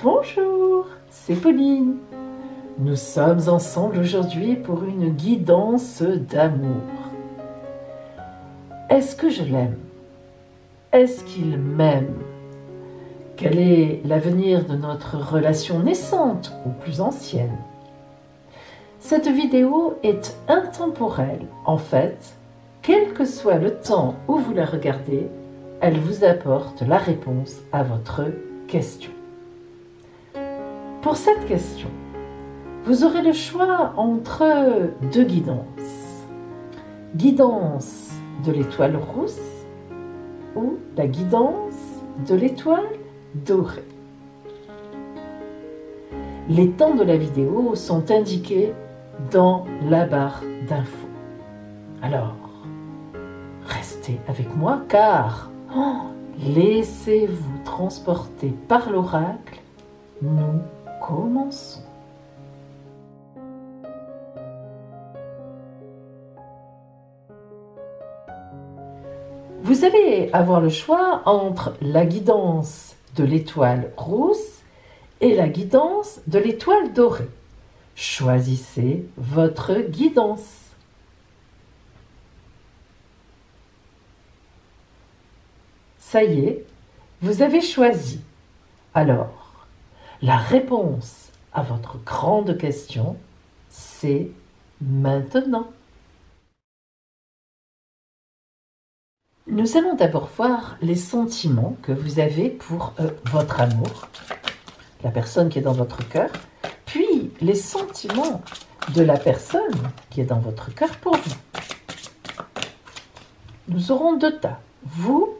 Bonjour, c'est Pauline. Nous sommes ensemble aujourd'hui pour une guidance d'amour. Est-ce que je l'aime? Est-ce qu'il m'aime? Quel est l'avenir de notre relation naissante ou plus ancienne? Cette vidéo est intemporelle. En fait, quel que soit le temps où vous la regardez, elle vous apporte la réponse à votre question. Pour cette question, vous aurez le choix entre deux guidances. Guidance de l'étoile rousse ou la guidance de l'étoile dorée. Les temps de la vidéo sont indiqués dans la barre d'infos. Alors, restez avec moi car laissez-vous transporter par l'oracle. Nous commençons. Vous allez avoir le choix entre la guidance de l'étoile rousse et la guidance de l'étoile dorée. Choisissez votre guidance. Ça y est, vous avez choisi. Alors, la réponse à votre grande question, c'est maintenant. Nous allons d'abord voir les sentiments que vous avez pour votre amour, la personne qui est dans votre cœur, puis les sentiments de la personne qui est dans votre cœur pour vous. Nous aurons deux tas, vous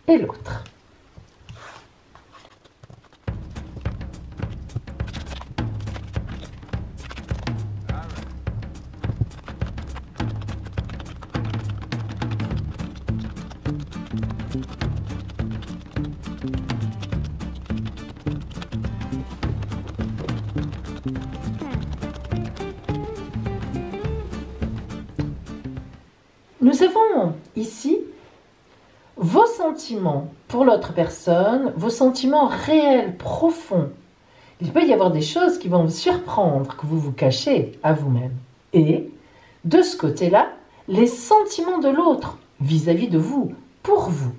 et l'autre. Nous avons ici vos sentiments pour l'autre personne, vos sentiments réels, profonds. Il peut y avoir des choses qui vont vous surprendre, que vous vous cachez à vous-même. Et, de ce côté-là, les sentiments de l'autre vis-à-vis de vous, pour vous.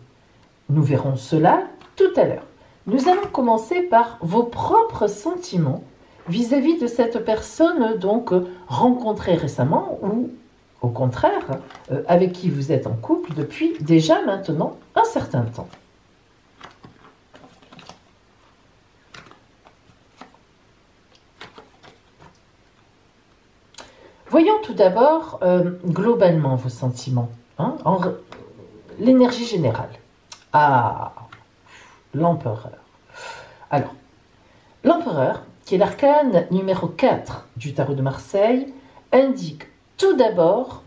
Nous verrons cela tout à l'heure. Nous allons commencer par vos propres sentiments vis-à-vis de cette personne donc rencontrée récemment ou au contraire, avec qui vous êtes en couple depuis déjà maintenant un certain temps. Voyons tout d'abord globalement vos sentiments, l'énergie générale. Ah, l'empereur. Alors, l'empereur, qui est l'arcane numéro 4 du tarot de Marseille, indique tout d'abord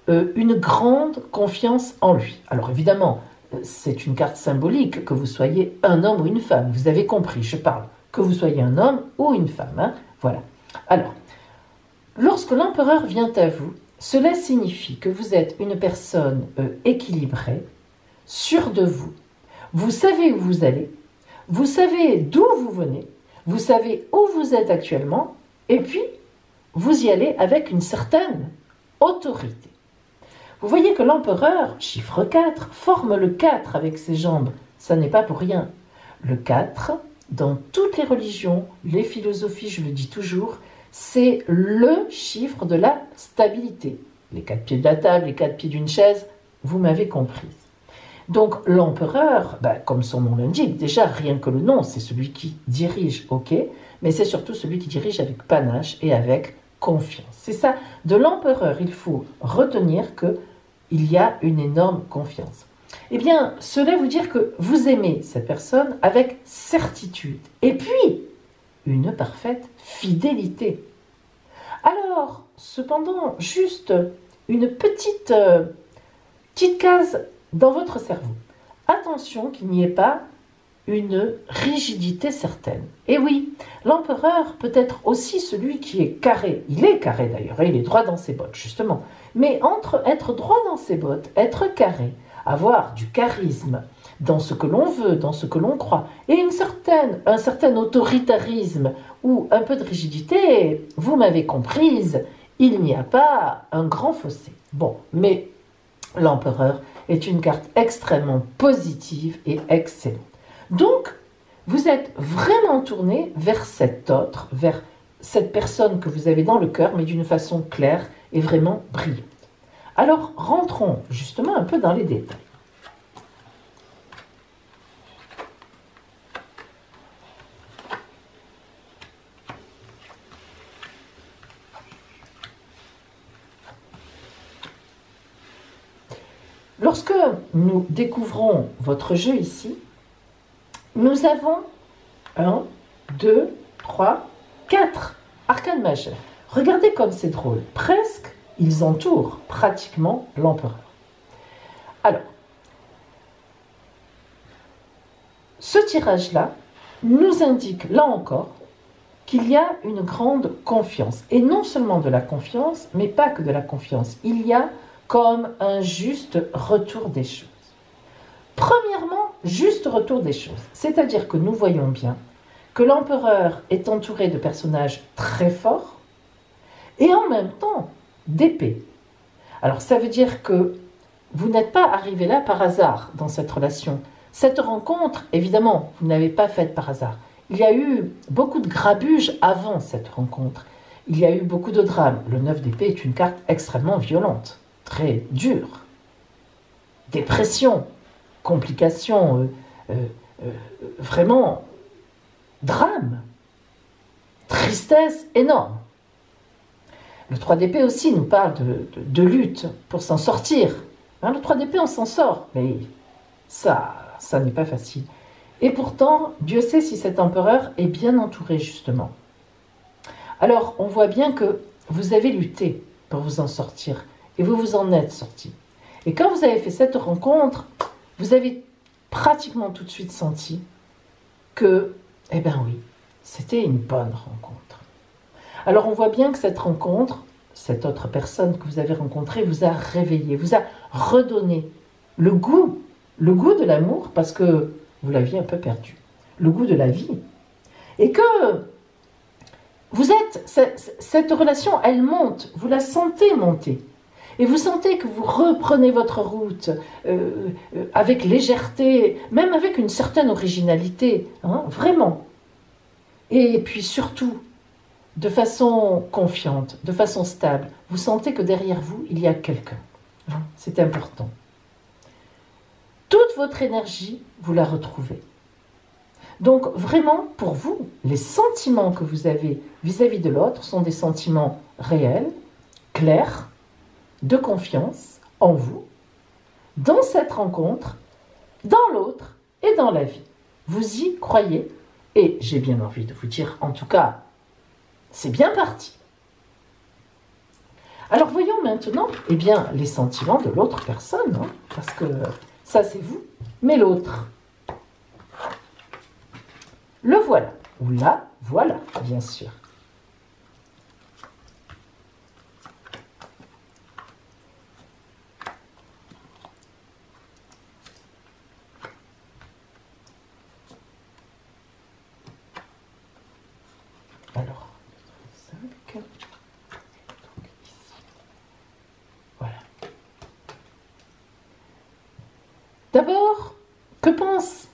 une grande confiance en lui. Alors évidemment, c'est une carte symbolique, que vous soyez un homme ou une femme. Vous avez compris, je parle que vous soyez un homme ou une femme. Voilà. Alors, lorsque l'empereur vient à vous, cela signifie que vous êtes une personne équilibrée, sûre de vous. Vous savez où vous allez, vous savez d'où vous venez, vous savez où vous êtes actuellement, et puis vous y allez avec une certaine autorité. Vous voyez que l'empereur, chiffre 4, forme le 4 avec ses jambes. Ça n'est pas pour rien. Le 4, dans toutes les religions, les philosophies, je le dis toujours, c'est le chiffre de la stabilité. Les 4 pieds de la table, les 4 pieds d'une chaise, vous m'avez comprise. Donc l'empereur, comme son nom l'indique, déjà rien que le nom, c'est celui qui dirige, ok, mais c'est surtout celui qui dirige avec panache et avec confiance. C'est ça, de l'empereur, il faut retenir qu'il y a une énorme confiance. Eh bien, cela veut dire que vous aimez cette personne avec certitude. Et puis, une parfaite fidélité. Alors, cependant, juste une petite case dans votre cerveau. Attention qu'il n'y ait pas une rigidité certaine. Et oui, l'empereur peut être aussi celui qui est carré. Il est carré d'ailleurs, et il est droit dans ses bottes, justement. Mais entre être droit dans ses bottes, être carré, avoir du charisme dans ce que l'on veut, dans ce que l'on croit, et un certain autoritarisme ou un peu de rigidité, vous m'avez comprise, il n'y a pas un grand fossé. Bon, mais l'empereur est une carte extrêmement positive et excellente. Donc, vous êtes vraiment tourné vers cet autre, vers cette personne que vous avez dans le cœur, mais d'une façon claire et vraiment brillante. Alors, rentrons justement un peu dans les détails. Lorsque nous découvrons votre jeu ici, nous avons 1, 2, 3, 4 arcanes majeures. Regardez comme c'est drôle. Presque, ils entourent pratiquement l'empereur. Alors, ce tirage-là nous indique, là encore, qu'il y a une grande confiance. Et non seulement de la confiance, mais pas que de la confiance. Il y a comme un juste retour des choses. Premièrement, juste retour des choses. C'est-à-dire que nous voyons bien que l'empereur est entouré de personnages très forts et en même temps d'épées. Alors ça veut dire que vous n'êtes pas arrivé là par hasard dans cette relation. Cette rencontre, évidemment, vous n'avez pas faite par hasard. Il y a eu beaucoup de grabuge avant cette rencontre. Il y a eu beaucoup de drames. Le 9 d'épée est une carte extrêmement violente, très dure. Dépression, complications, vraiment drame, tristesse énorme. Le 3 d'épée aussi nous parle de lutte pour s'en sortir. Hein, le 3 d'épée, on s'en sort, mais ça n'est pas facile. Et pourtant, Dieu sait si cet empereur est bien entouré, justement. Alors, on voit bien que vous avez lutté pour vous en sortir, et vous vous en êtes sorti. Et quand vous avez fait cette rencontre, vous avez pratiquement tout de suite senti que, eh bien oui, c'était une bonne rencontre. Alors on voit bien que cette rencontre, cette autre personne que vous avez rencontrée, vous a réveillé, vous a redonné le goût de l'amour, parce que vous l'aviez un peu perdu, le goût de la vie. Et que vous êtes, cette relation, elle monte, vous la sentez monter. Et vous sentez que vous reprenez votre route avec légèreté, même avec une certaine originalité, hein, vraiment. Et puis surtout, de façon confiante, de façon stable, vous sentez que derrière vous, il y a quelqu'un. Hein, c'est important. Toute votre énergie, vous la retrouvez. Donc vraiment, pour vous, les sentiments que vous avez vis-à-vis de l'autre sont des sentiments réels, clairs, de confiance en vous, dans cette rencontre, dans l'autre et dans la vie. Vous y croyez et j'ai bien envie de vous dire, en tout cas, c'est bien parti. Alors voyons maintenant eh bien, les sentiments de l'autre personne, hein, parce que ça c'est vous, mais l'autre. Le voilà, ou la voilà, bien sûr. Alors, 5. Voilà. D'abord, que pense,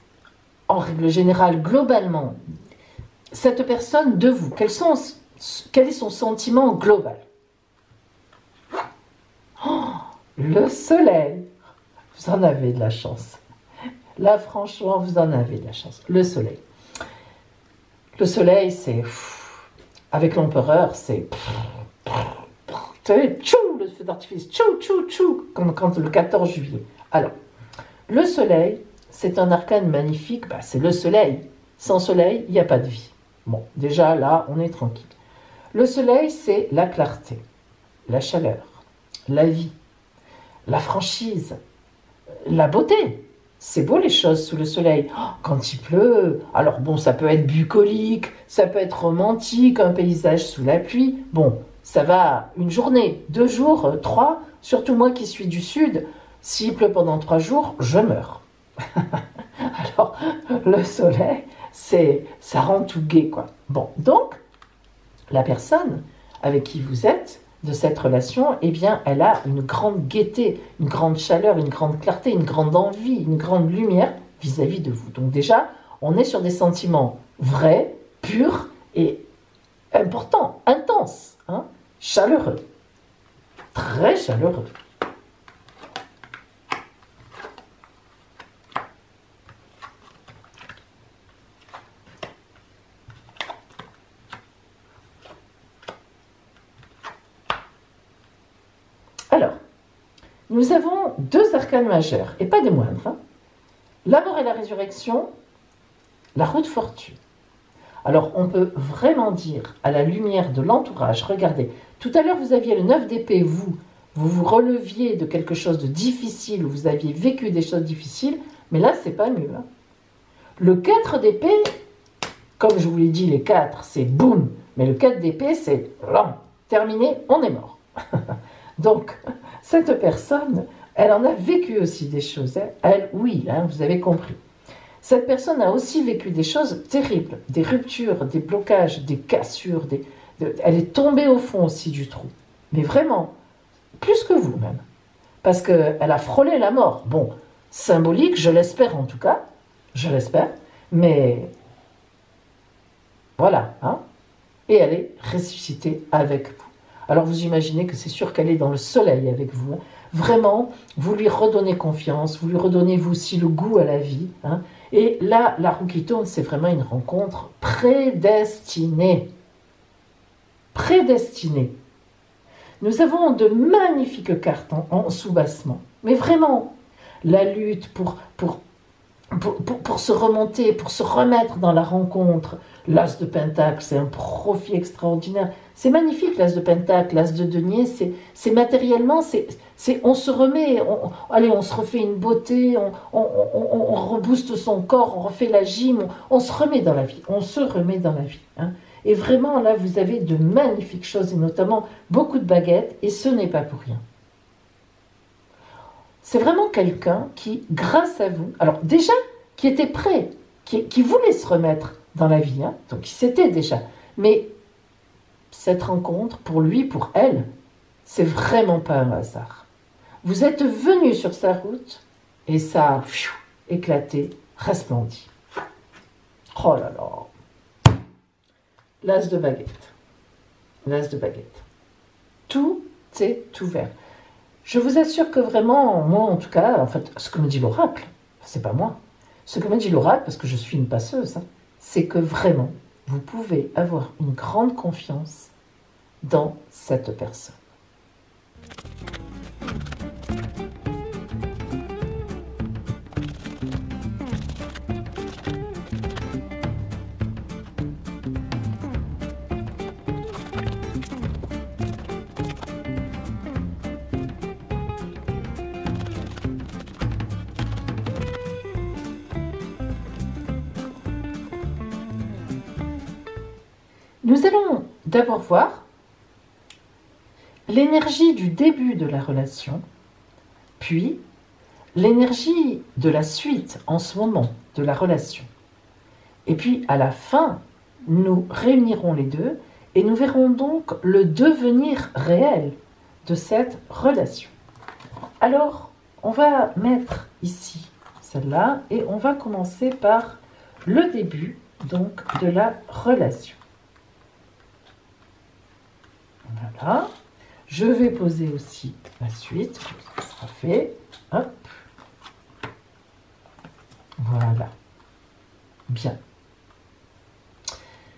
en règle générale, globalement, cette personne de vous? Quel est son sentiment global? Oh, le soleil. Vous en avez de la chance. Là, franchement, vous en avez de la chance. Le soleil. Le soleil, c'est... Avec l'empereur, c'est... Vous savez, tchou, le feu d'artifice, tchou, tchou, tchou, quand le 14 juillet. Alors, le soleil, c'est un arcane magnifique, bah, c'est le soleil. Sans soleil, il n'y a pas de vie. Bon, déjà, là, on est tranquille. Le soleil, c'est la clarté, la chaleur, la vie, la franchise, la beauté. C'est beau les choses sous le soleil. Oh, quand il pleut, alors bon, ça peut être bucolique, ça peut être romantique, un paysage sous la pluie. Bon, ça va une journée, 2 jours, 3, surtout moi qui suis du sud, s'il pleut pendant 3 jours, je meurs. Alors, le soleil, ça rend tout gai, quoi. Bon, donc, la personne avec qui vous êtes, de cette relation, eh bien, elle a une grande gaieté, une grande chaleur, une grande clarté, une grande envie, une grande lumière vis-à-vis de vous. Donc déjà, on est sur des sentiments vrais, purs et importants, intenses, hein, chaleureux, très chaleureux. Alors, nous avons 2 arcanes majeurs, et pas des moindres. Hein. La mort et la résurrection, la roue de fortune. Alors, on peut vraiment dire, à la lumière de l'entourage, regardez, tout à l'heure, vous aviez le 9 d'épée, vous vous releviez de quelque chose de difficile, ou vous aviez vécu des choses difficiles, mais là, c'est pas mieux. Hein. Le 4 d'épée, comme je vous l'ai dit, les 4, c'est boum, mais le 4 d'épée, c'est terminé, on est mort. Donc, cette personne, elle en a vécu aussi des choses. Hein. Elle, oui, hein, vous avez compris. Cette personne a aussi vécu des choses terribles, des ruptures, des blocages, des cassures. Elle est tombée au fond aussi du trou. Mais vraiment, plus que vous même. Parce qu'elle a frôlé la mort. Bon, symbolique, je l'espère en tout cas. Je l'espère. Mais voilà. Hein. Et elle est ressuscitée avec vous. Alors vous imaginez que c'est sûr qu'elle est dans le soleil avec vous. Hein. Vraiment, vous lui redonnez confiance, vous lui redonnez vous aussi le goût à la vie. Hein. Et là, la roue qui tourne, c'est vraiment une rencontre prédestinée. Prédestinée. Nous avons de magnifiques cartes en soubassement. Mais vraiment, la lutte pour se remonter, pour se remettre dans la rencontre. L'as de Pentacle, c'est un profit extraordinaire. C'est magnifique, l'as de Pentacle, l'as de denier, c'est matériellement, on se remet, on se refait une beauté, on rebooste son corps, on refait la gym, on se remet dans la vie, Hein. Et vraiment, là, vous avez de magnifiques choses, et notamment beaucoup de baguettes, et ce n'est pas pour rien. C'est vraiment quelqu'un qui, grâce à vous, alors déjà, qui était prêt, qui voulait se remettre dans la vie, hein, donc il s'était déjà, mais cette rencontre, pour lui, pour elle, c'est vraiment pas un hasard. Vous êtes venu sur sa route, et ça a éclaté, resplendi. Oh là là. L'as de baguette. L'as de baguette. Tout est ouvert. Je vous assure que vraiment, moi en tout cas, en fait, ce que me dit l'oracle, c'est pas moi. Ce que me dit l'oracle, parce que je suis une passeuse, hein, c'est que vraiment, vous pouvez avoir une grande confiance dans cette personne. Nous allons d'abord voir l'énergie du début de la relation, puis l'énergie de la suite en ce moment de la relation. Et puis à la fin, nous réunirons les deux et nous verrons donc le devenir réel de cette relation. Alors, on va mettre ici celle-là et on va commencer par le début donc de la relation. Voilà. Je vais poser aussi la suite. Ça sera fait. Hop. Voilà. Bien.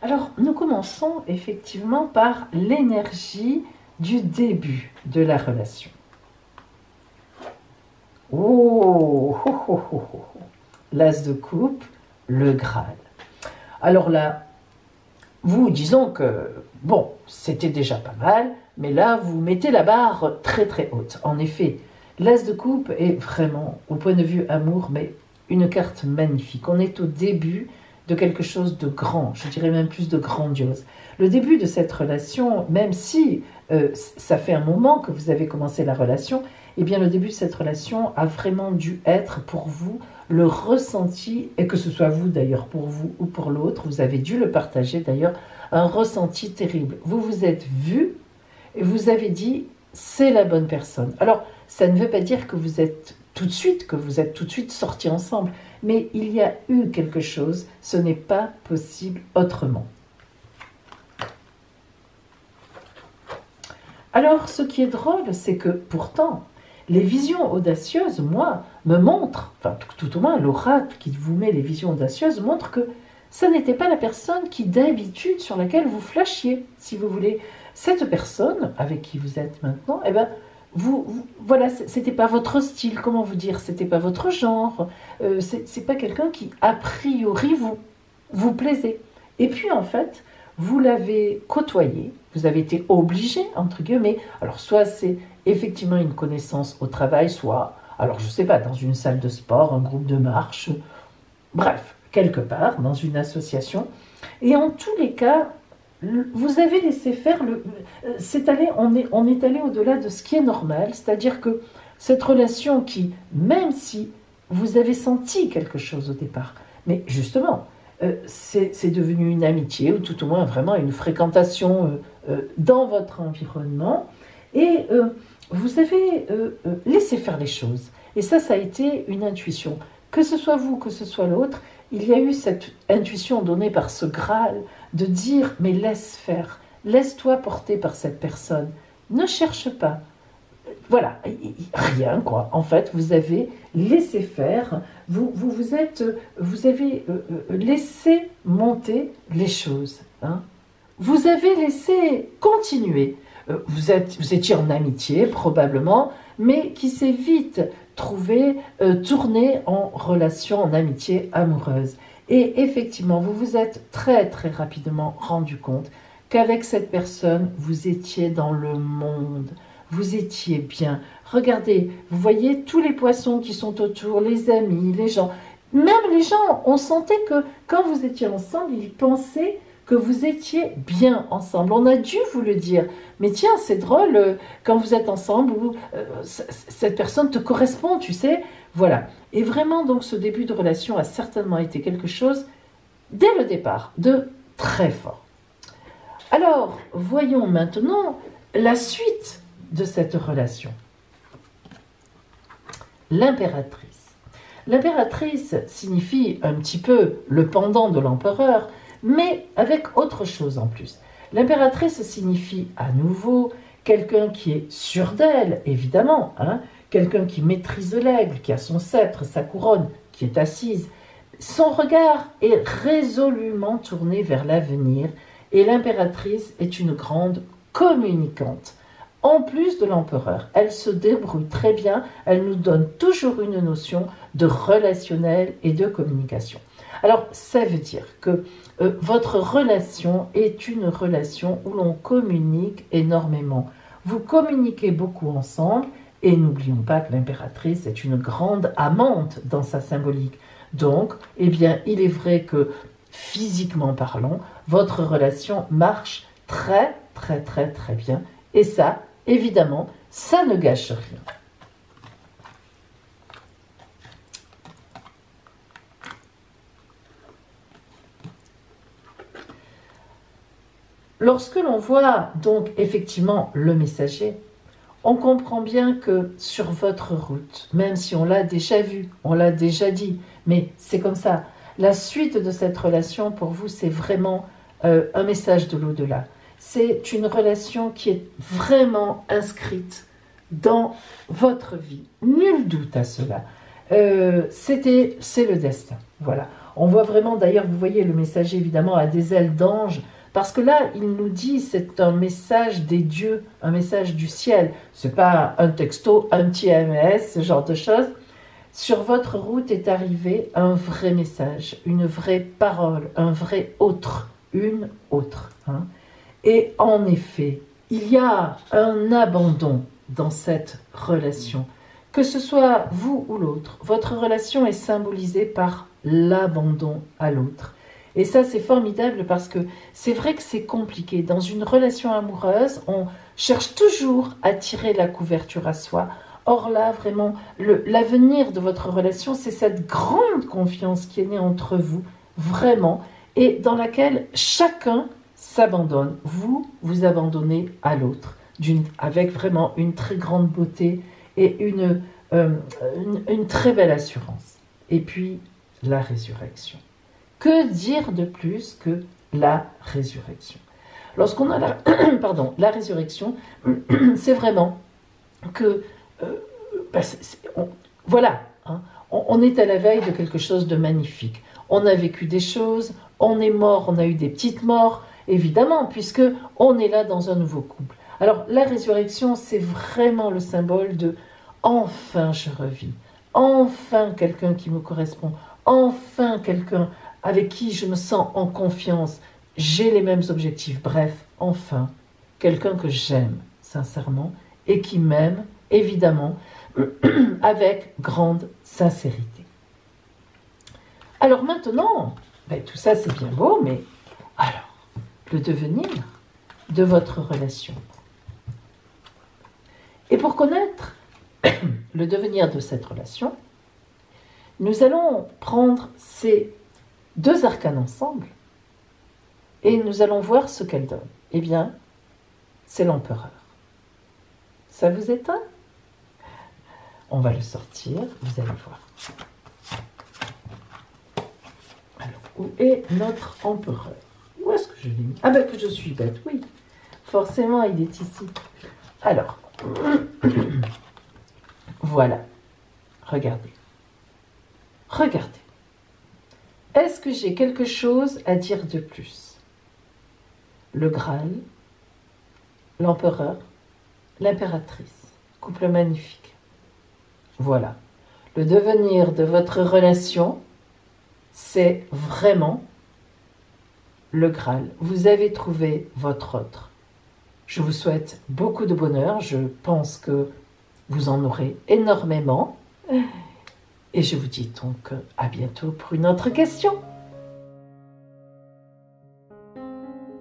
Alors, nous commençons effectivement par l'énergie du début de la relation. Oh, oh, oh, oh, oh. L'as de coupe, le Graal. Alors là, vous, disons que, bon, c'était déjà pas mal, mais là, vous mettez la barre très très haute. En effet, l'as de coupe est vraiment, au point de vue amour, mais une carte magnifique. On est au début de quelque chose de grand, je dirais même plus de grandiose. Le début de cette relation, même si ça fait un moment que vous avez commencé la relation, eh bien le début de cette relation a vraiment dû être pour vous le ressenti, et que ce soit vous d'ailleurs pour vous ou pour l'autre, vous avez dû le partager d'ailleurs, un ressenti terrible. Vous vous êtes vu et vous avez dit c'est la bonne personne. Alors ça ne veut pas dire que vous êtes tout de suite sortis ensemble, mais il y a eu quelque chose, ce n'est pas possible autrement. Alors, ce qui est drôle, c'est que pourtant, les visions audacieuses, moi, me montrent, enfin tout au moins l'oracle qui vous met les visions audacieuses montre que ça n'était pas la personne qui d'habitude sur laquelle vous flashiez, si vous voulez. Cette personne avec qui vous êtes maintenant, eh ben, voilà, c'était pas votre style, comment vous dire, c'était pas votre genre, c'est pas quelqu'un qui a priori vous plaisait. Et puis en fait, vous l'avez côtoyé, vous avez été obligé, entre guillemets, alors soit c'est effectivement une connaissance au travail, soit, alors je sais pas, dans une salle de sport, un groupe de marche, bref, quelque part, dans une association, et en tous les cas, vous avez laissé faire, on est allé au-delà de ce qui est normal, c'est-à-dire que cette relation qui, même si vous avez senti quelque chose au départ, mais justement, c'est devenu une amitié, ou tout au moins vraiment une fréquentation dans votre environnement, et vous avez laissé faire les choses. Et ça a été une intuition. Que ce soit vous, que ce soit l'autre, il y a eu cette intuition donnée par ce Graal de dire « mais laisse faire, laisse-toi porter par cette personne, ne cherche pas ». Voilà, rien quoi. En fait, vous avez laissé faire, vous avez laissé monter les choses. Hein. Vous avez laissé continuer. Vous étiez en amitié probablement, mais qui s'est vite tourné en relation, en amitié amoureuse. Et effectivement, vous vous êtes très très rapidement rendu compte qu'avec cette personne, vous étiez dans le monde. Vous étiez bien. Regardez, vous voyez tous les poissons qui sont autour, les amis, les gens. Même les gens, on sentait que quand vous étiez ensemble, ils pensaient que vous étiez bien ensemble. On a dû vous le dire. Mais tiens, c'est drôle, quand vous êtes ensemble, cette personne te correspond, tu sais. Voilà. Et vraiment, donc, ce début de relation a certainement été quelque chose, dès le départ, de très fort. Alors, voyons maintenant la suite de cette relation. L'impératrice. L'impératrice signifie un petit peu le pendant de l'empereur, mais avec autre chose en plus. L'impératrice signifie à nouveau quelqu'un qui est sûr d'elle, évidemment, hein, quelqu'un qui maîtrise l'aigle, qui a son sceptre, sa couronne, qui est assise. Son regard est résolument tourné vers l'avenir, et l'impératrice est une grande communicante. En plus de l'empereur, elle se débrouille très bien, elle nous donne toujours une notion de relationnel et de communication. Alors, ça veut dire que votre relation est une relation où l'on communique énormément. Vous communiquez beaucoup ensemble, et n'oublions pas que l'impératrice est une grande amante dans sa symbolique. Donc, eh bien, il est vrai que, physiquement parlant, votre relation marche très, très, très, très bien. Et ça, évidemment, ça ne gâche rien. Lorsque l'on voit donc effectivement le messager, on comprend bien que sur votre route, même si on l'a déjà vu, on l'a déjà dit, mais c'est comme ça, la suite de cette relation pour vous, c'est vraiment un message de l'au-delà. C'est une relation qui est vraiment inscrite dans votre vie. Nul doute à cela. C'est le destin. Voilà. On voit vraiment, d'ailleurs, vous voyez, le messager, évidemment, a des ailes d'ange, parce que là, il nous dit, c'est un message des dieux, un message du ciel. Ce n'est pas un texto, un petit MS, ce genre de choses. Sur votre route est arrivé un vrai message, une vraie parole, un vrai autre, une autre. Hein. Et en effet, il y a un abandon dans cette relation. Que ce soit vous ou l'autre, votre relation est symbolisée par l'abandon à l'autre. Et ça, c'est formidable parce que c'est vrai que c'est compliqué. Dans une relation amoureuse, on cherche toujours à tirer la couverture à soi Or là, vraiment, l'avenir de votre relation, c'est cette grande confiance qui est née entre vous, vraiment, et dans laquelle chacun s'abandonne. Vous, vous abandonnez à l'autre, avec vraiment une très grande beauté et une très belle assurance. Et puis, la résurrection. Que dire de plus que la résurrection? Lorsqu'on a la résurrection, c'est vraiment que voilà, hein, on est à la veille de quelque chose de magnifique. On a vécu des choses, on est mort, on a eu des petites morts, évidemment, puisque on est là dans un nouveau couple. Alors la résurrection, c'est vraiment le symbole de enfin je revis, enfin quelqu'un qui me correspond, enfin quelqu'un avec qui je me sens en confiance, j'ai les mêmes objectifs, bref, enfin quelqu'un que j'aime sincèrement et qui m'aime évidemment avec grande sincérité. Alors maintenant, tout ça c'est bien beau, mais alors, le devenir de votre relation. Et pour connaître le devenir de cette relation, nous allons prendre ces deux arcanes ensemble et nous allons voir ce qu'elles donnent. Eh bien, c'est l'empereur. Ça vous étonne? On va le sortir, vous allez voir. Alors, où est notre empereur? Où est-ce que je l'ai mis? Ah ben que je suis bête, oui. Forcément, il est ici. Alors, voilà. Regardez. Regardez. Est-ce que j'ai quelque chose à dire de plus? Le Graal, l'empereur, l'impératrice. Couple magnifique. Voilà. Le devenir de votre relation, c'est vraiment le Graal. Vous avez trouvé votre autre. Je vous souhaite beaucoup de bonheur. Je pense que vous en aurez énormément. Et je vous dis donc à bientôt pour une autre question.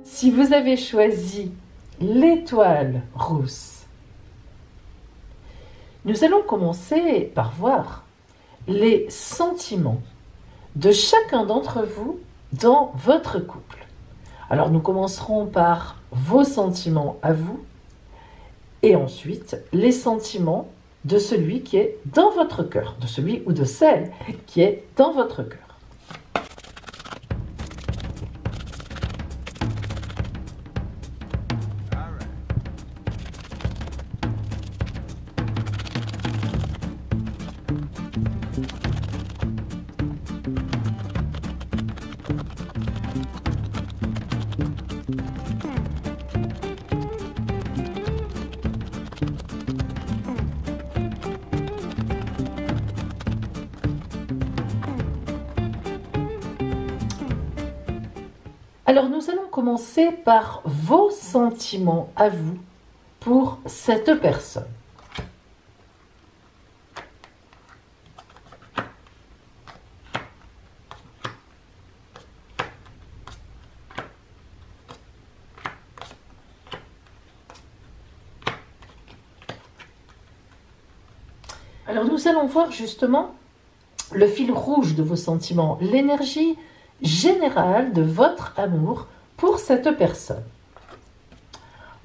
Si vous avez choisi l'étoile rousse, nous allons commencer par voir les sentiments de chacun d'entre vous dans votre couple. Alors nous commencerons par vos sentiments à vous et ensuite les sentiments de celui qui est dans votre cœur, de celui ou de celle qui est dans votre cœur. Alors nous allons commencer par vos sentiments à vous pour cette personne. Alors nous allons voir justement le fil rouge de vos sentiments, l'énergie générale de votre amour pour cette personne.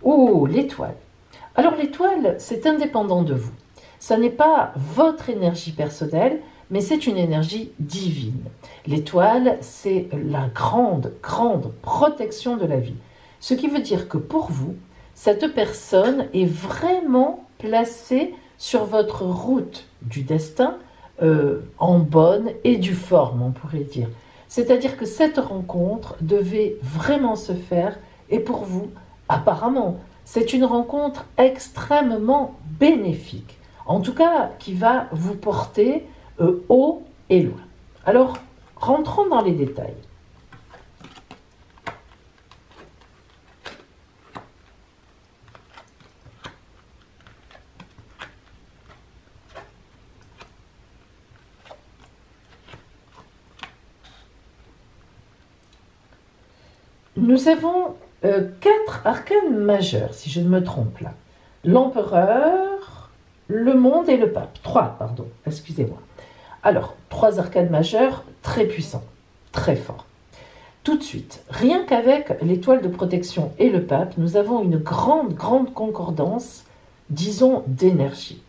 Oh, l'étoile. Alors l'étoile, c'est indépendant de vous. Ça n'est pas votre énergie personnelle, mais c'est une énergie divine. L'étoile, c'est la grande, grande protection de la vie. Ce qui veut dire que pour vous, cette personne est vraiment placée sur votre route du destin en bonne et due forme, on pourrait dire. C'est-à-dire que cette rencontre devait vraiment se faire et pour vous, apparemment, c'est une rencontre extrêmement bénéfique. En tout cas, qui va vous porter haut et loin. Alors, rentrons dans les détails. Nous avons 4 arcanes majeures, si je ne me trompe là. L'empereur, le monde et le pape. 3, pardon, excusez-moi. Alors, 3 arcades majeures très puissants, très forts. Tout de suite, rien qu'avec l'étoile de protection et le pape, nous avons une grande concordance, disons, d'énergie.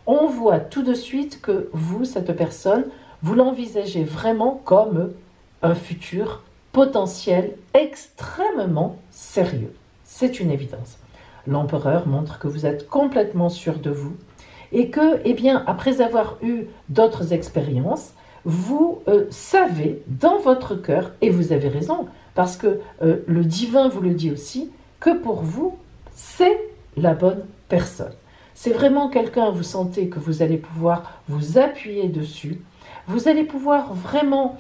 On voit tout de suite que vous, cette personne, vous l'envisagez vraiment comme un futur potentiel extrêmement sérieux. C'est une évidence. L'empereur montre que vous êtes complètement sûr de vous et que, eh bien, après avoir eu d'autres expériences, vous savez dans votre cœur, et vous avez raison, parce que le divin vous le dit aussi, que pour vous, c'est la bonne personne. C'est vraiment quelqu'un, vous sentez que vous allez pouvoir vous appuyer dessus, vous allez pouvoir vraiment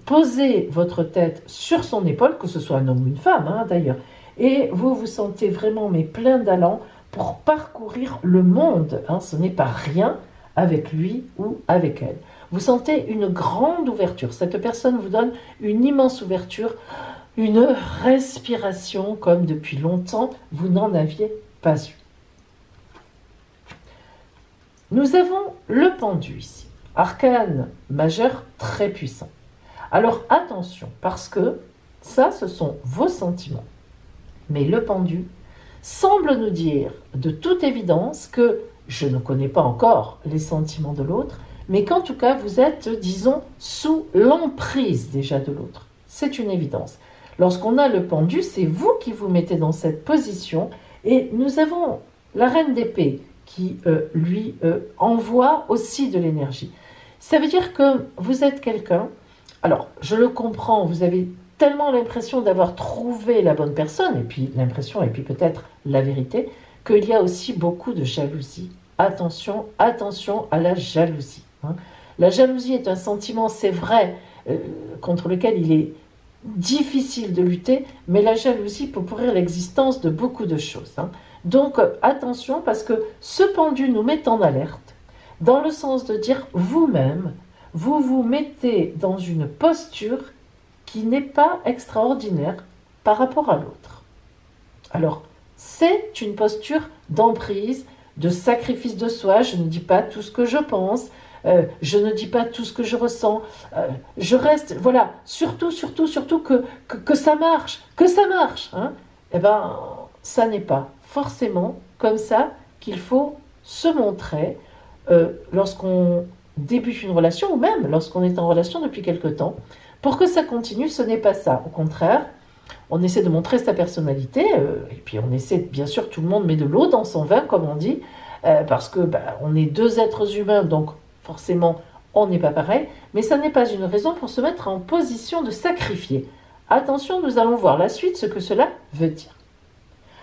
poser votre tête sur son épaule, que ce soit un homme ou une femme hein, d'ailleurs, et vous vous sentez vraiment mais plein d'allant pour parcourir le monde, hein, ce n'est pas rien avec lui ou avec elle. Vous sentez une grande ouverture, cette personne vous donne une immense ouverture, une respiration comme depuis longtemps vous n'en aviez pas eu. Nous avons le pendu ici, arcane majeur très puissant. Alors attention, parce que ça, ce sont vos sentiments. Mais le pendu semble nous dire de toute évidence que je ne connais pas encore les sentiments de l'autre, mais qu'en tout cas, vous êtes, disons, sous l'emprise déjà de l'autre. C'est une évidence. Lorsqu'on a le pendu, c'est vous qui vous mettez dans cette position, et nous avons la reine d'épée qui lui envoie aussi de l'énergie. Ça veut dire que vous êtes quelqu'un, alors je le comprends, vous avez tellement l'impression d'avoir trouvé la bonne personne, et puis l'impression, et puis peut-être la vérité, qu'il y a aussi beaucoup de jalousie. Attention, attention à la jalousie. Hein. La jalousie est un sentiment, c'est vrai, contre lequel il est difficile de lutter, mais la jalousie peut pourrir l'existence de beaucoup de choses. Hein. Donc attention, parce que ce pendu nous met en alerte, dans le sens de dire vous-même, vous vous mettez dans une posture qui n'est pas extraordinaire par rapport à l'autre. Alors, c'est une posture d'emprise, de sacrifice de soi. Je ne dis pas tout ce que je pense, je ne dis pas tout ce que je ressens. Je reste, voilà, surtout que ça marche, hein. Eh bien, ça n'est pas forcément comme ça qu'il faut se montrer lorsqu'on débute une relation, ou même lorsqu'on est en relation depuis quelque temps. Pour que ça continue, ce n'est pas ça. Au contraire, on essaie de montrer sa personnalité, et puis on essaie, bien sûr, tout le monde met de l'eau dans son vin, comme on dit, parce que on est 2 êtres humains, donc forcément, on n'est pas pareil, mais ça n'est pas une raison pour se mettre en position de sacrifier. Attention, nous allons voir la suite, ce que cela veut dire.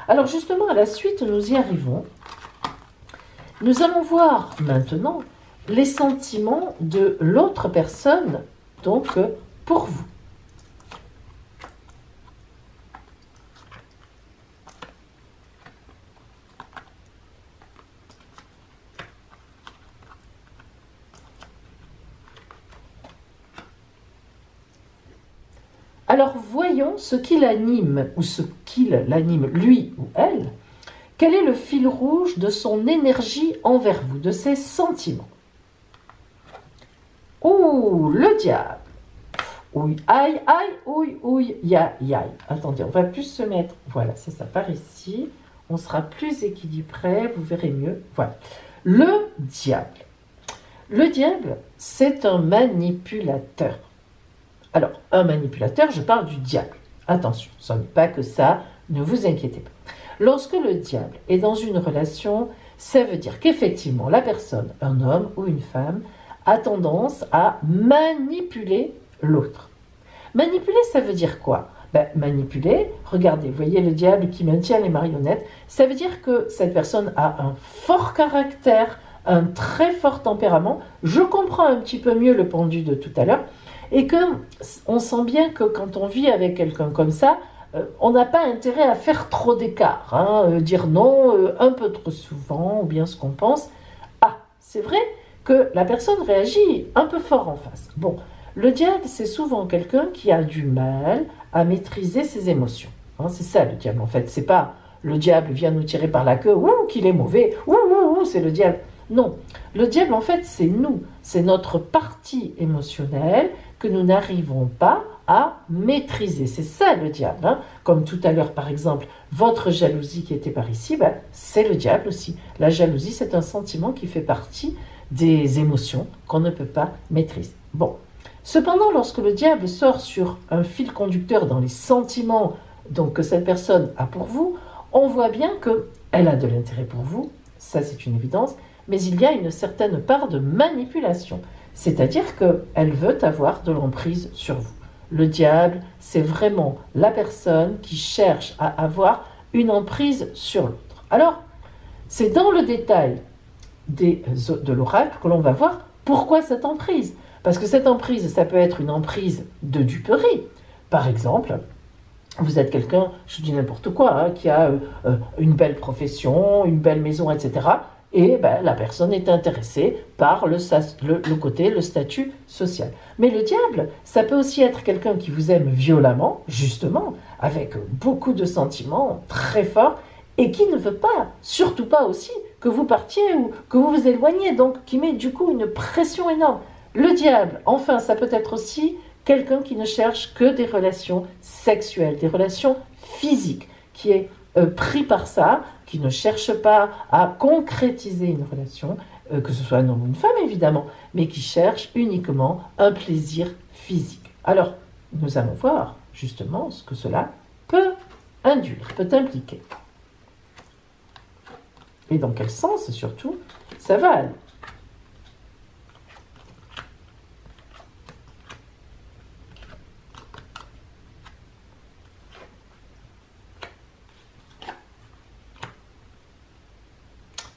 Alors justement, à la suite, nous y arrivons. Nous allons voir maintenant les sentiments de l'autre personne, donc pour vous. Alors voyons ce qui l'anime, ou ce qu'il l'anime, lui ou elle. Quel est le fil rouge de son énergie envers vous, de ses sentiments? Ouh, le diable. Ouille, aïe, aïe, ouille, ouille, yaï, yaï. Attendez, on va plus se mettre, voilà, c'est ça, par ici. On sera plus équilibré, vous verrez mieux. Voilà. Le diable. Le diable, c'est un manipulateur. Alors, un manipulateur, je parle du diable. Attention, ce n'est pas que ça, ne vous inquiétez pas. Lorsque le diable est dans une relation, ça veut dire qu'effectivement, la personne, un homme ou une femme, a tendance à manipuler l'autre. Manipuler, ça veut dire quoi? Manipuler, regardez, vous voyez le diable qui maintient les marionnettes, ça veut dire que cette personne a un fort caractère, un très fort tempérament. Je comprends un petit peu mieux le pendu de tout à l'heure, et qu'on sent bien que quand on vit avec quelqu'un comme ça, on n'a pas intérêt à faire trop d'écart, hein, dire non un peu trop souvent, ou bien ce qu'on pense. Ah, c'est vrai que la personne réagit un peu fort en face. Bon, le diable, c'est souvent quelqu'un qui a du mal à maîtriser ses émotions. Hein, c'est ça le diable, en fait. C'est pas le diable vient nous tirer par la queue, ouh, qu'il est mauvais, ouh, ouh, ouh, c'est le diable. Non, le diable en fait c'est nous, c'est notre partie émotionnelle que nous n'arrivons pas à maîtriser. C'est ça le diable. Hein. Comme tout à l'heure par exemple, votre jalousie qui était par ici, ben, c'est le diable aussi. La jalousie c'est un sentiment qui fait partie des émotions qu'on ne peut pas maîtriser. Bon, cependant lorsque le diable sort sur un fil conducteur dans les sentiments donc, que cette personne a pour vous, on voit bien qu'elle a de l'intérêt pour vous, ça c'est une évidence, mais il y a une certaine part de manipulation. C'est-à-dire qu'elle veut avoir de l'emprise sur vous. Le diable, c'est vraiment la personne qui cherche à avoir une emprise sur l'autre. Alors, c'est dans le détail de l'oracle que l'on va voir pourquoi cette emprise. Parce que cette emprise, ça peut être une emprise de duperie. Par exemple, vous êtes quelqu'un, je dis n'importe quoi, hein, qui a une belle profession, une belle maison, etc., et ben, la personne est intéressée par le côté, le statut social. Mais le diable, ça peut aussi être quelqu'un qui vous aime violemment, justement, avec beaucoup de sentiments très forts, et qui ne veut pas, surtout pas aussi, que vous partiez ou que vous vous éloigniez, donc qui met du coup une pression énorme. Le diable, enfin, ça peut être aussi quelqu'un qui ne cherche que des relations sexuelles, des relations physiques, qui est pris par ça, qui ne cherche pas à concrétiser une relation, que ce soit un homme ou une femme évidemment, mais qui cherche uniquement un plaisir physique. Alors, nous allons voir justement ce que cela peut induire, peut impliquer. Et dans quel sens surtout ça va aller.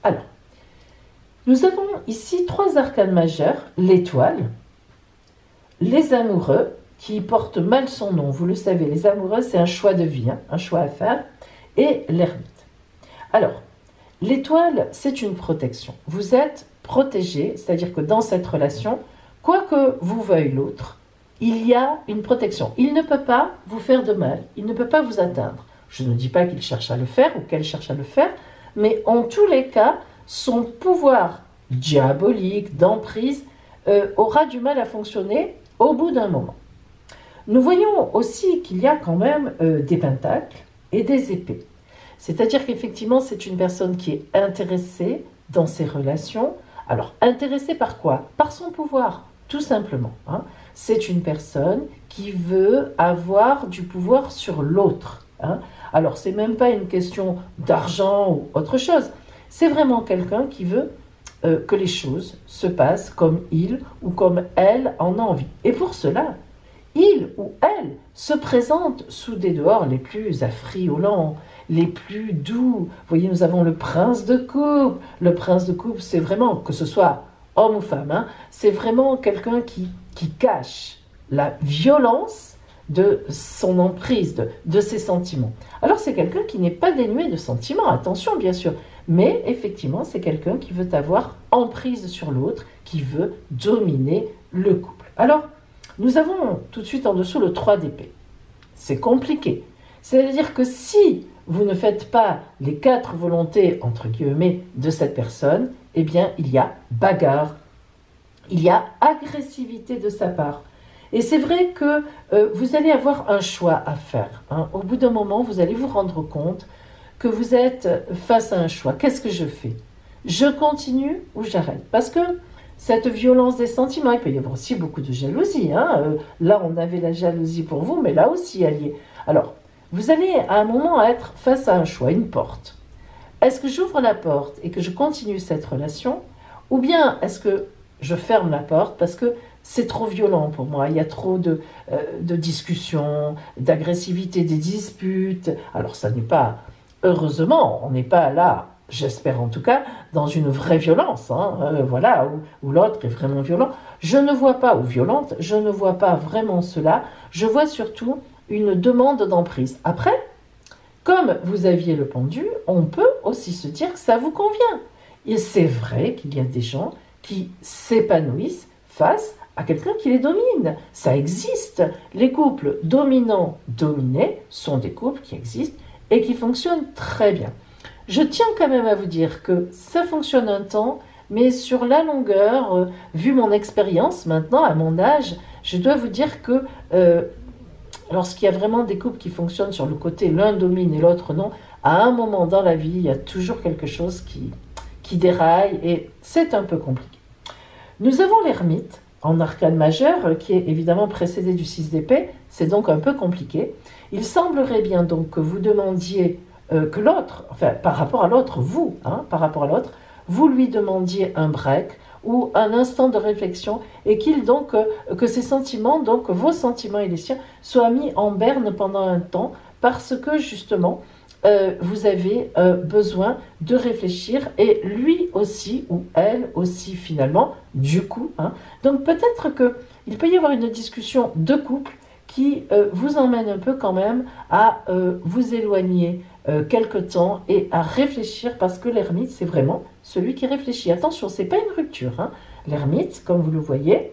Alors, nous avons ici 3 arcanes majeurs, l'étoile, les amoureux, qui portent mal son nom, vous le savez, les amoureux c'est un choix de vie, hein, un choix à faire, et l'ermite. Alors, l'étoile c'est une protection, vous êtes protégé, c'est-à-dire que dans cette relation, quoi que vous veuille l'autre, il y a une protection, il ne peut pas vous faire de mal, il ne peut pas vous atteindre. Je ne dis pas qu'il cherche à le faire ou qu'elle cherche à le faire, mais en tous les cas, son pouvoir diabolique, d'emprise, aura du mal à fonctionner au bout d'un moment. Nous voyons aussi qu'il y a quand même des pentacles et des épées. C'est-à-dire qu'effectivement, c'est une personne qui est intéressée dans ses relations. Alors, intéressée par quoi? Par son pouvoir, tout simplement. Hein. C'est une personne qui veut avoir du pouvoir sur l'autre. Hein. Alors, c'est même pas une question d'argent ou autre chose. C'est vraiment quelqu'un qui veut que les choses se passent comme il ou comme elle en a envie. Et pour cela, il ou elle se présente sous des dehors les plus affriolants, les plus doux. Vous voyez, nous avons le prince de coupe. Le prince de coupe, c'est vraiment, que ce soit homme ou femme, hein, c'est vraiment quelqu'un qui cache la violence de son emprise, de ses sentiments. Alors c'est quelqu'un qui n'est pas dénué de sentiments, attention bien sûr, mais effectivement c'est quelqu'un qui veut avoir emprise sur l'autre, qui veut dominer le couple. Alors, nous avons tout de suite en dessous le 3 d'épée. C'est compliqué. C'est-à-dire que si vous ne faites pas les 4 volontés, entre guillemets, de cette personne, eh bien il y a bagarre, il y a agressivité de sa part. Et c'est vrai que vous allez avoir un choix à faire. Hein. Au bout d'un moment, vous allez vous rendre compte que vous êtes face à un choix. Qu'est-ce que je fais? Je continue ou j'arrête? Parce que cette violence des sentiments, il peut y avoir aussi beaucoup de jalousie. Hein. Là, on avait la jalousie pour vous, mais là aussi, elle y est. Alors, vous allez à un moment être face à un choix, une porte. Est-ce que j'ouvre la porte et que je continue cette relation? Ou bien est-ce que je ferme la porte parce que c'est trop violent pour moi, il y a trop de discussions, d'agressivité, des disputes. Alors ça n'est pas, heureusement, on n'est pas là, j'espère en tout cas, dans une vraie violence, hein, voilà, où l'autre est vraiment violent. Je ne vois pas, ou violente, je ne vois pas vraiment cela, je vois surtout une demande d'emprise. Après, comme vous aviez le pendu, on peut aussi se dire que ça vous convient. Et c'est vrai qu'il y a des gens qui s'épanouissent face à quelqu'un qui les domine. Ça existe. Les couples dominants-dominés sont des couples qui existent et qui fonctionne très bien. Je tiens quand même à vous dire que ça fonctionne un temps, mais sur la longueur, vu mon expérience maintenant, à mon âge, je dois vous dire que lorsqu'il y a vraiment des couples qui fonctionnent sur le côté l'un domine et l'autre non, à un moment dans la vie, il y a toujours quelque chose qui déraille et c'est un peu compliqué. Nous avons l'ermite en arcane majeur qui est évidemment précédé du 6 d'épée, c'est donc un peu compliqué. Il semblerait bien donc que vous demandiez que l'autre, enfin par rapport à l'autre, vous, par rapport à l'autre, vous lui demandiez un break ou un instant de réflexion et qu'il donc que ses sentiments, donc vos sentiments et les siens, soient mis en berne pendant un temps parce que justement vous avez besoin de réfléchir et lui aussi ou elle aussi finalement du coup. Donc peut-être que il peut y avoir une discussion de couple qui vous emmène un peu quand même à vous éloigner quelque temps et à réfléchir parce que l'ermite c'est vraiment celui qui réfléchit. Attention, c'est pas une rupture. L'ermite, comme vous le voyez,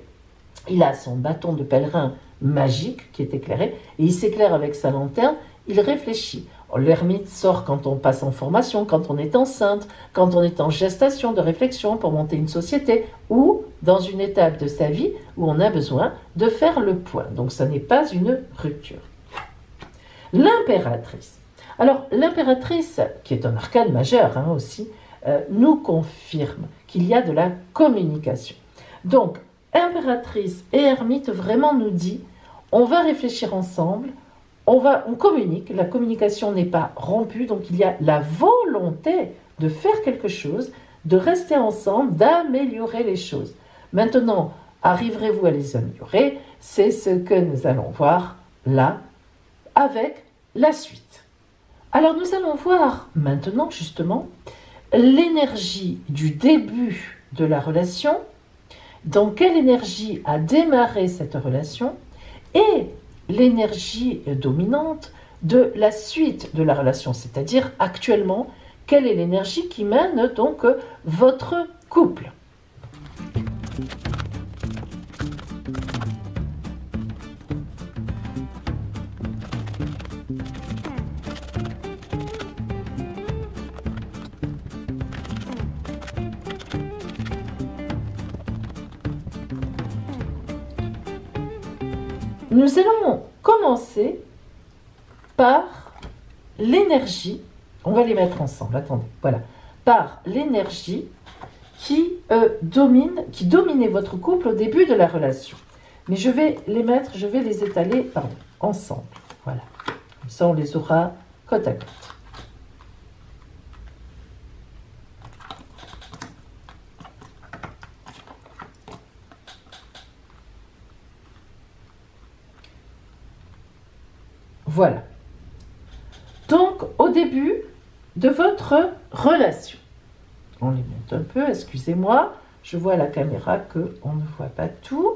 il a son bâton de pèlerin magique qui est éclairé et il s'éclaire avec sa lanterne, il réfléchit. L'ermite sort quand on passe en formation, quand on est enceinte, quand on est en gestation de réflexion pour monter une société ou dans une étape de sa vie où on a besoin de faire le point. Donc ça n'est pas une rupture. L'impératrice. Alors l'impératrice, qui est un arcane majeur aussi, nous confirme qu'il y a de la communication. Donc impératrice et ermite vraiment nous dit on va réfléchir ensemble, on communique, la communication n'est pas rompue, donc il y a la volonté de faire quelque chose, de rester ensemble, d'améliorer les choses. Maintenant, arriverez-vous à les améliorer? C'est ce que nous allons voir là avec la suite. Alors nous allons voir maintenant justement l'énergie du début de la relation, dans quelle énergie a démarré cette relation et l'énergie dominante de la suite de la relation, c'est-à-dire actuellement, quelle est l'énergie qui mène donc votre couple. Nous allons commencer par l'énergie, on va les mettre ensemble, attendez, voilà, par l'énergie qui dominait votre couple au début de la relation. Mais je vais les étaler, ensemble, voilà. Comme ça, on les aura côte à côte. Voilà. Donc, au début de votre relation, on les monte un peu, excusez-moi, je vois à la caméra qu'on ne voit pas tout.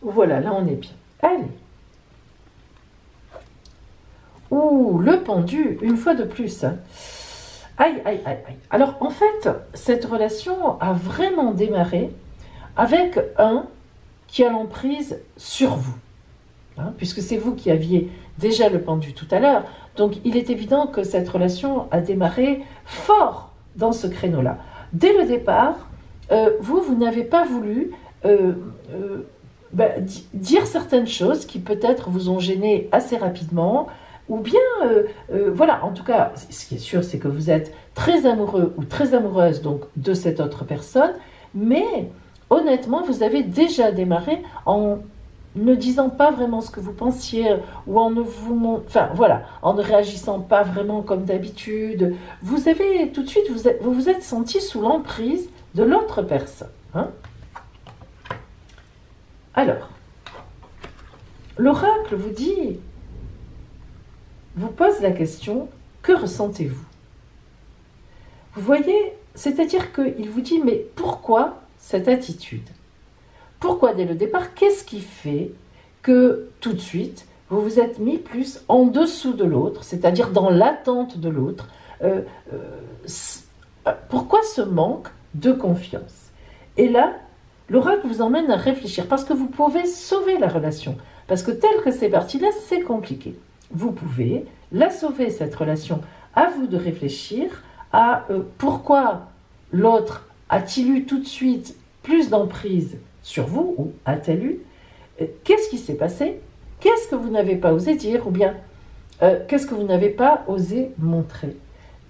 Voilà, là on est bien. Allez. Ouh, le pendu, une fois de plus. Aïe, aïe, aïe, aïe. Alors, en fait, cette relation a vraiment démarré avec un qui a l'emprise sur vous. Puisque c'est vous qui aviez déjà le pendu tout à l'heure. Donc, il est évident que cette relation a démarré fort dans ce créneau-là. Dès le départ, vous n'avez pas voulu dire certaines choses qui peut-être vous ont gêné assez rapidement, ou bien, voilà, en tout cas, ce qui est sûr, c'est que vous êtes très amoureux ou très amoureuse donc, de cette autre personne, mais honnêtement, vous avez déjà démarré en ne disant pas vraiment ce que vous pensiez, ou en ne en ne réagissant pas vraiment comme d'habitude. Vous avez tout de suite, vous vous êtes senti sous l'emprise de l'autre personne. Alors, l'oracle vous pose la question, que ressentez-vous? Vous voyez, c'est-à-dire qu'il vous dit, mais pourquoi cette attitude? Pourquoi dès le départ? Qu'est-ce qui fait que tout de suite, vous vous êtes mis plus en dessous de l'autre, c'est-à-dire dans l'attente de l'autre? Pourquoi ce manque de confiance? Et là, l'oracle vous emmène à réfléchir, parce que vous pouvez sauver la relation. Parce que tel que c'est parti là, c'est compliqué. vous pouvez la sauver, cette relation. À vous de réfléchir à pourquoi l'autre a-t-il eu tout de suite plus d'emprise sur vous, ou a-t-elle eu? Qu'est-ce qui s'est passé? Qu'est-ce que vous n'avez pas osé dire, ou bien qu'est-ce que vous n'avez pas osé montrer?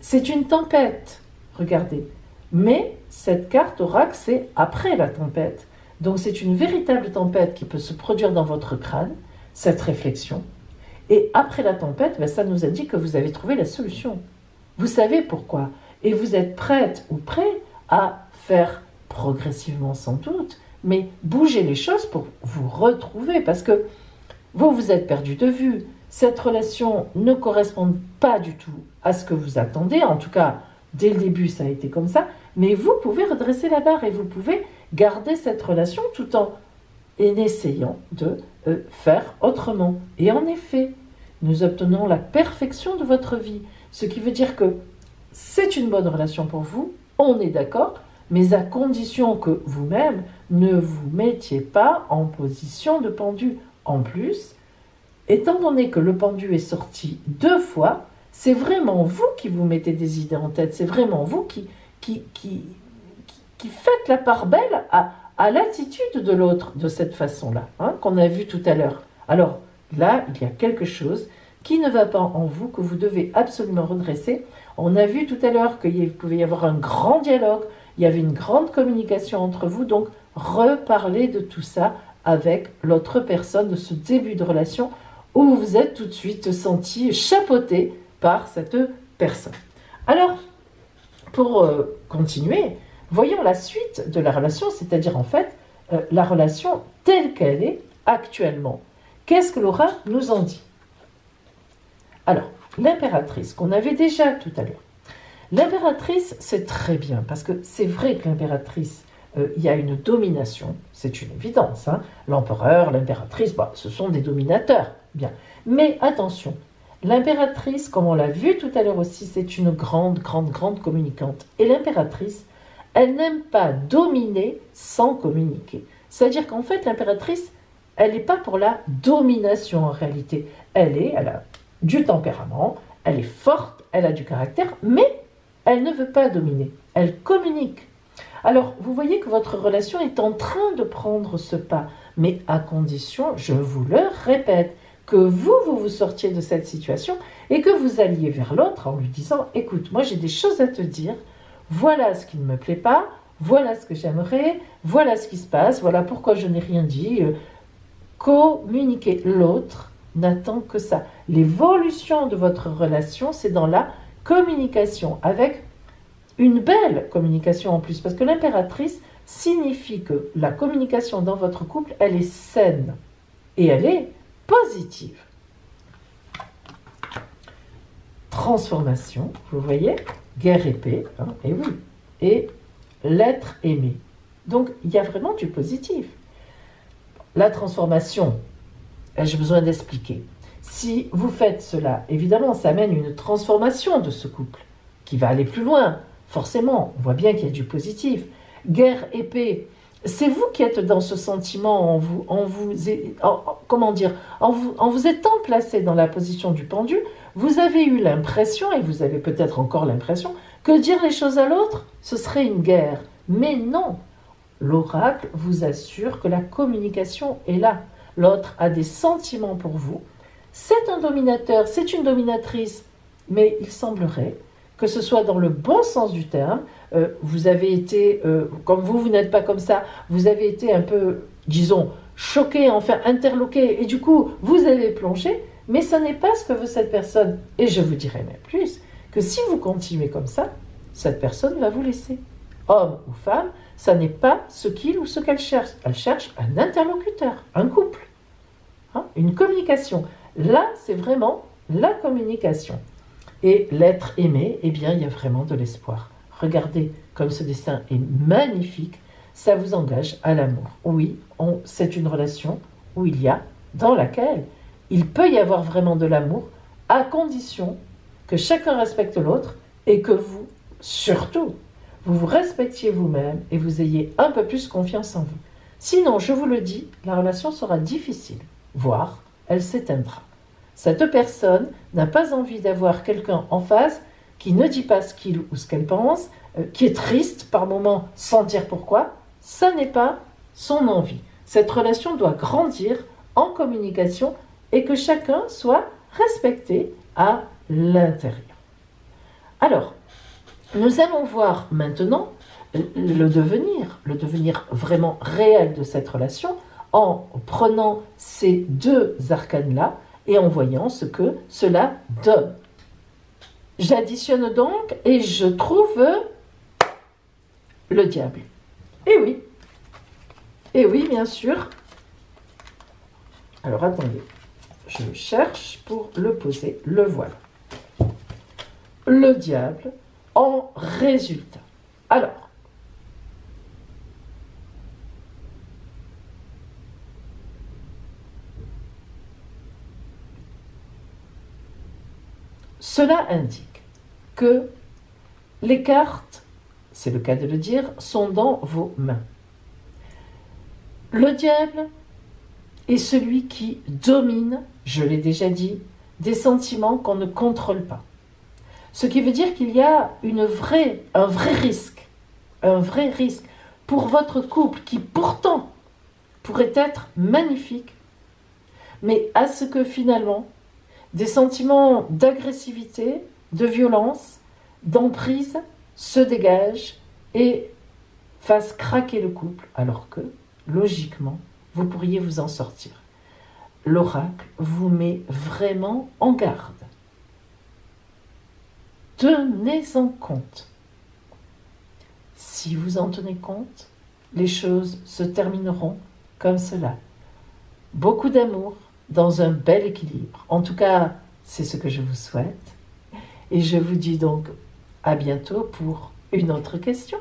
C'est une tempête, regardez. Mais cette carte oracle, c'est après la tempête. Donc c'est une véritable tempête qui peut se produire dans votre crâne, cette réflexion. Et après la tempête, ben, ça nous indique que vous avez trouvé la solution. Vous savez pourquoi. Et vous êtes prête ou prêt à faire progressivement sans doute, mais bouger les choses pour vous retrouver. Parce que vous vous êtes perdu de vue. Cette relation ne correspond pas du tout à ce que vous attendez. En tout cas, dès le début, ça a été comme ça. Mais vous pouvez redresser la barre et vous pouvez garder cette relation tout en essayant de faire autrement. Et en effet, nous obtenons la perfection de votre vie. Ce qui veut dire que c'est une bonne relation pour vous, on est d'accord, mais à condition que vous-même ne vous mettiez pas en position de pendu. En plus, étant donné que le pendu est sorti 2 fois, c'est vraiment vous qui vous mettez des idées en tête, c'est vraiment vous qui faites la part belle à l'attitude de l'autre de cette façon-là, hein, qu'on a vu tout à l'heure. Alors là, il y a quelque chose qui ne va pas en vous, que vous devez absolument redresser. On a vu tout à l'heure qu'il pouvait y avoir un grand dialogue, il y avait une grande communication entre vous, donc reparlez de tout ça avec l'autre personne, de ce début de relation où vous vous êtes tout de suite senti chapeauté par cette personne. Alors, pour continuer, voyons la suite de la relation, c'est-à-dire en fait la relation telle qu'elle est actuellement. Qu'est-ce que l'aura nous en dit? Alors, l'impératrice, qu'on avait déjà tout à l'heure. L'impératrice, c'est très bien, parce que c'est vrai que l'impératrice, il y a une domination, c'est une évidence. Hein. L'empereur, l'impératrice, bah, ce sont des dominateurs. Bien. Mais attention, l'impératrice, comme on l'a vu tout à l'heure aussi, c'est une grande communicante. Et l'impératrice, elle n'aime pas dominer sans communiquer. C'est-à-dire qu'en fait, l'impératrice, elle n'est pas pour la domination en réalité. Elle a du tempérament, elle est forte, elle a du caractère, mais elle ne veut pas dominer. Elle communique. Alors, vous voyez que votre relation est en train de prendre ce pas, mais à condition, je vous le répète, que vous sortiez de cette situation et que vous alliez vers l'autre en lui disant « Écoute, moi j'ai des choses à te dire, voilà ce qui ne me plaît pas, voilà ce que j'aimerais, voilà ce qui se passe, voilà pourquoi je n'ai rien dit. » Communiquer. L'autre n'attend que ça. L'évolution de votre relation, c'est dans la communication, avec une belle communication en plus, parce que l'impératrice signifie que la communication dans votre couple, elle est saine et elle est positive. Transformation, vous voyez, guerre épée, hein, et oui, et l'être aimé. Donc, il y a vraiment du positif. La transformation, j'ai besoin d'expliquer. Si vous faites cela, évidemment, ça amène une transformation de ce couple qui va aller plus loin. Forcément, on voit bien qu'il y a du positif. Guerre épée, c'est vous qui êtes dans ce sentiment en vous étant placé dans la position du pendu. Vous avez eu l'impression, et vous avez peut-être encore l'impression, que dire les choses à l'autre, ce serait une guerre. Mais non, l'oracle vous assure que la communication est là. L'autre a des sentiments pour vous. C'est un dominateur, c'est une dominatrice, mais il semblerait que ce soit dans le bon sens du terme. Vous avez été, comme vous n'êtes pas comme ça, vous avez été un peu, disons, choqué, enfin interloqué, et du coup, vous avez plongé, mais ce n'est pas ce que veut cette personne. Et je vous dirais même plus, que si vous continuez comme ça, cette personne va vous laisser. Homme ou femme, ça n'est pas ce qu'il ou ce qu'elle cherche. Elle cherche un interlocuteur, un couple, hein, une communication. Là, c'est vraiment la communication. Et l'être aimé, eh bien, il y a vraiment de l'espoir. Regardez comme ce dessin est magnifique, ça vous engage à l'amour. Oui, c'est une relation où dans laquelle il peut y avoir vraiment de l'amour, à condition que chacun respecte l'autre et que vous, surtout, vous vous respectiez vous-même et vous ayez un peu plus confiance en vous. Sinon, je vous le dis, la relation sera difficile, voire elle s'éteindra. Cette personne n'a pas envie d'avoir quelqu'un en face qui ne dit pas ce qu'il ou ce qu'elle pense, qui est triste par moments sans dire pourquoi. Ça n'est pas son envie. Cette relation doit grandir en communication et que chacun soit respecté à l'intérieur. Alors, nous allons voir maintenant le devenir vraiment réel de cette relation en prenant ces deux arcanes-là et en voyant ce que cela donne. J'additionne donc et je trouve le diable. Et oui, bien sûr. Alors attendez, je cherche pour le poser, le voilà. Le diable en résultat. Alors, cela indique que les cartes, c'est le cas de le dire, sont dans vos mains. Le diable est celui qui domine, je l'ai déjà dit, des sentiments qu'on ne contrôle pas. Ce qui veut dire qu'il y a un vrai risque pour votre couple qui pourtant pourrait être magnifique, mais à ce que finalement des sentiments d'agressivité, de violence, d'emprise se dégagent et fassent craquer le couple, alors que, logiquement, vous pourriez vous en sortir. L'oracle vous met vraiment en garde. Tenez-en compte. Si vous en tenez compte, les choses se termineront comme cela. Beaucoup d'amour dans un bel équilibre. En tout cas, c'est ce que je vous souhaite. Et je vous dis donc à bientôt pour une autre question.